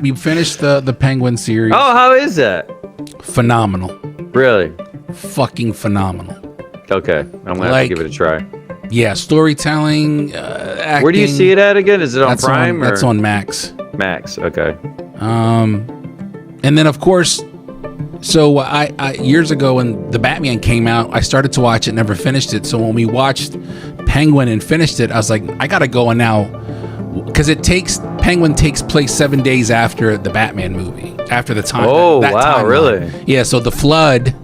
We finished the Penguin series. Oh, how is that? Phenomenal. Really? Fucking phenomenal. Okay, I'm gonna have to give it a try. Yeah, storytelling, acting. Where do you see it at again? Is it on Prime? That's on Max. Max, okay. And then of course, so I years ago when the Batman came out, I started to watch it, never finished it. So when we watched Penguin and finished it, I was like, I gotta go now, because Penguin takes place 7 days after the Batman movie, after the time. Oh, wow, timeline. Really? Yeah. So the flood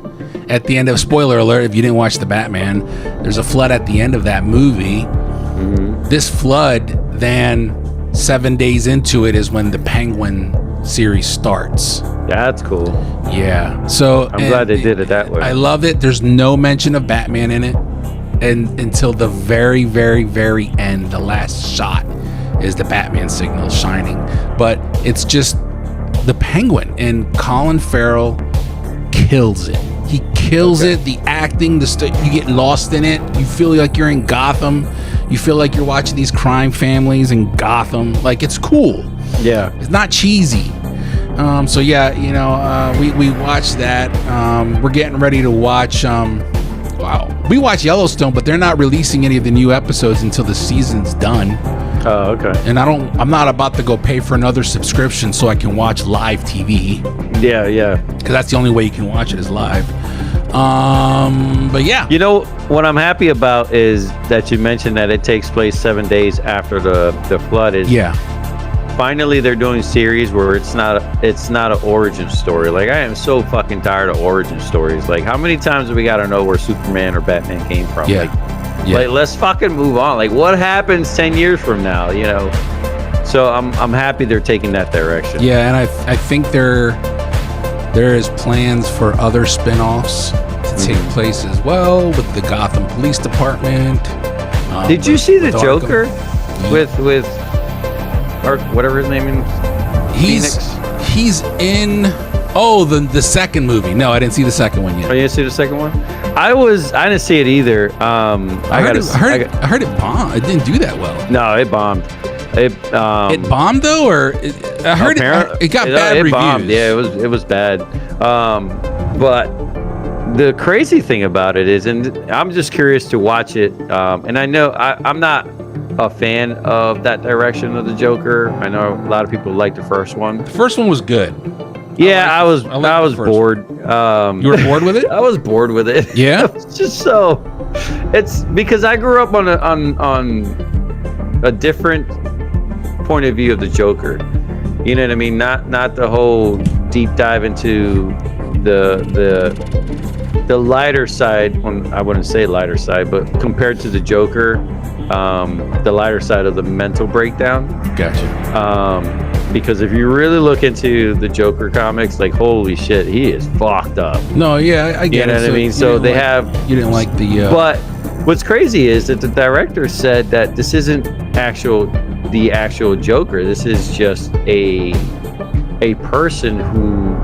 at the end of, spoiler alert, if you didn't watch the Batman, there's a flood at the end of that movie. Mm-hmm. This flood, then 7 days into it is when the Penguin series starts. That's cool. Yeah. So I'm glad they did it that way. I love it. There's no mention of Batman in it, and until the very, very, very end, the last shot is the Batman signal shining. But it's just the Penguin, and Colin Farrell kills it. He kills it. The acting, you get lost in it. You feel like you're in Gotham. You feel like you're watching these crime families in Gotham. Like, it's cool. Yeah. It's not cheesy. So yeah, we watched that. We're getting ready to watch. We watch Yellowstone, but they're not releasing any of the new episodes until the season's done. Oh, okay. And I'm not about to go pay for another subscription so I can watch live TV. Yeah. Because that's the only way you can watch it is live. But yeah. You know what I'm happy about is that you mentioned that it takes place 7 days after the flood. Finally, they're doing series where it's not an origin story. Like, I am so fucking tired of origin stories. Like, how many times do we got to know where Superman or Batman came from? Yeah. Like, let's fucking move on. Like, what happens 10 years from now? So I'm happy they're taking that direction. Yeah, and I think there is plans for other spin-offs to take place as well with the Gotham Police Department. Did you see the Joker with or whatever his name is? He's in the second movie. No, I didn't see the second one yet. Oh, you didn't see the second one? I didn't see it either. I heard it bombed. It didn't do that well. No, it bombed. It bombed though, or I heard it got bad reviews. Bombed. Yeah, it was bad. But the crazy thing about it is, and I'm just curious to watch it. And I know I'm not a fan of that direction of the Joker. I know a lot of people like the first one. The first one was good. Yeah, I was bored. You were bored with it? I was bored with it. Yeah. It's just so. It's because I grew up on a different point of view of the Joker. You know what I mean? Not the whole deep dive into the lighter side. I wouldn't say lighter side, but compared to the Joker, the lighter side of the mental breakdown. Gotcha. Because if you really look into the Joker comics, like, holy shit, he is fucked up. No, yeah, I get it. You know what I mean? So they you didn't like the. But what's crazy is that the director said that this isn't the actual Joker. This is just a person who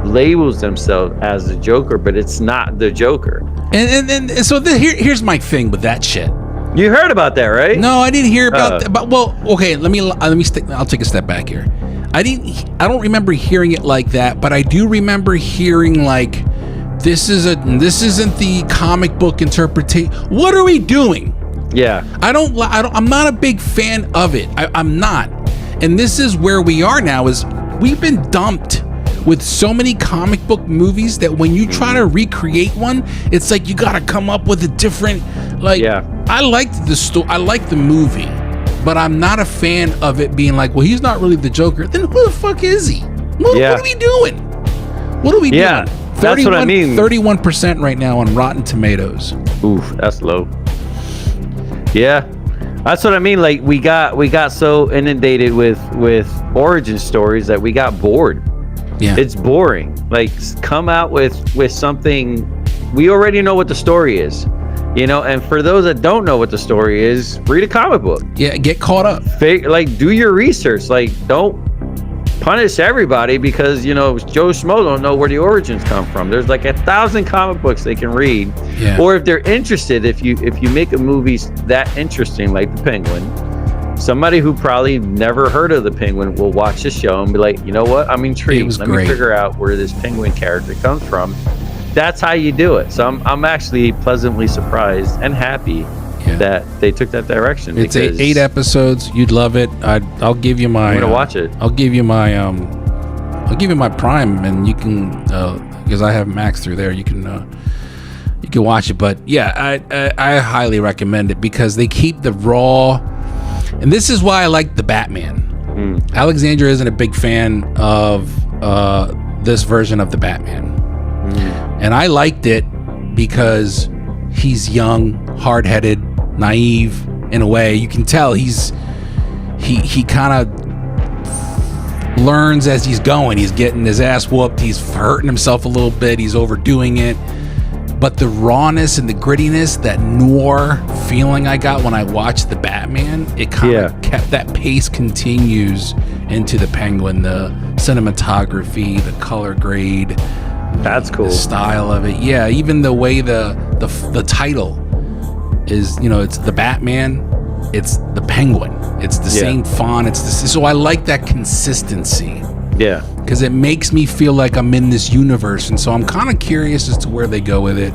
labels themselves as the Joker, but it's not the Joker. And so here's my thing with that shit. You heard about that, right? No, I didn't hear about that. But well, okay, I'll take a step back here. I don't remember hearing it like that, but I do remember hearing like this isn't the comic book interpretation. What are we doing? Yeah. I'm not a big fan of it. I'm not. And this is where we are now, is we've been dumped with so many comic book movies that when you try to recreate one, it's like you got to come up with a different, like, yeah. I liked the story. I liked the movie, but I'm not a fan of it being like, well, he's not really the Joker. Then who the fuck is he? What are we doing? What are we doing? That's what I mean. 31% right now on Rotten Tomatoes. Oof, that's low. Yeah, that's what I mean. Like, we got so inundated with origin stories that we got bored. Yeah, it's boring. Like, come out with something. We already know what the story is, and for those that don't know what the story is, read a comic book. Yeah, get caught up. Like, do your research. Like, don't punish everybody because Joe Schmo don't know where the origins come from. There's like 1,000 comic books they can read. Yeah. Or if they're interested, if you make a movie that interesting, like The Penguin, somebody who probably never heard of the Penguin will watch the show and be like, you know what? I'm intrigued. Let me figure out where this Penguin character comes from. That's how you do it. So I'm actually pleasantly surprised and happy that they took that direction. It's 8 episodes. You'd love it. I'll give you my. I'm gonna watch it. I'll give you my Prime, and you can because I have Max through there. You can watch it. But yeah, I highly recommend it because they keep the raw. And this is why I like the Batman. Alexandra isn't a big fan of this version of the Batman. And I liked it because he's young, hard-headed, naive in a way. You can tell he kind of learns as he's going. He's getting his ass whooped. He's hurting himself a little bit. He's overdoing it. But the rawness and the grittiness, that noir feeling I got when I watched the Batman, it kind of kept that pace continues into the Penguin. The cinematography, the color grade, that's cool. The style of it, yeah. Even the way the title is, it's the Batman, it's the Penguin, it's the same font, so I like that consistency. Yeah. Because it makes me feel like I'm in this universe, and so I'm kind of curious as to where they go with it.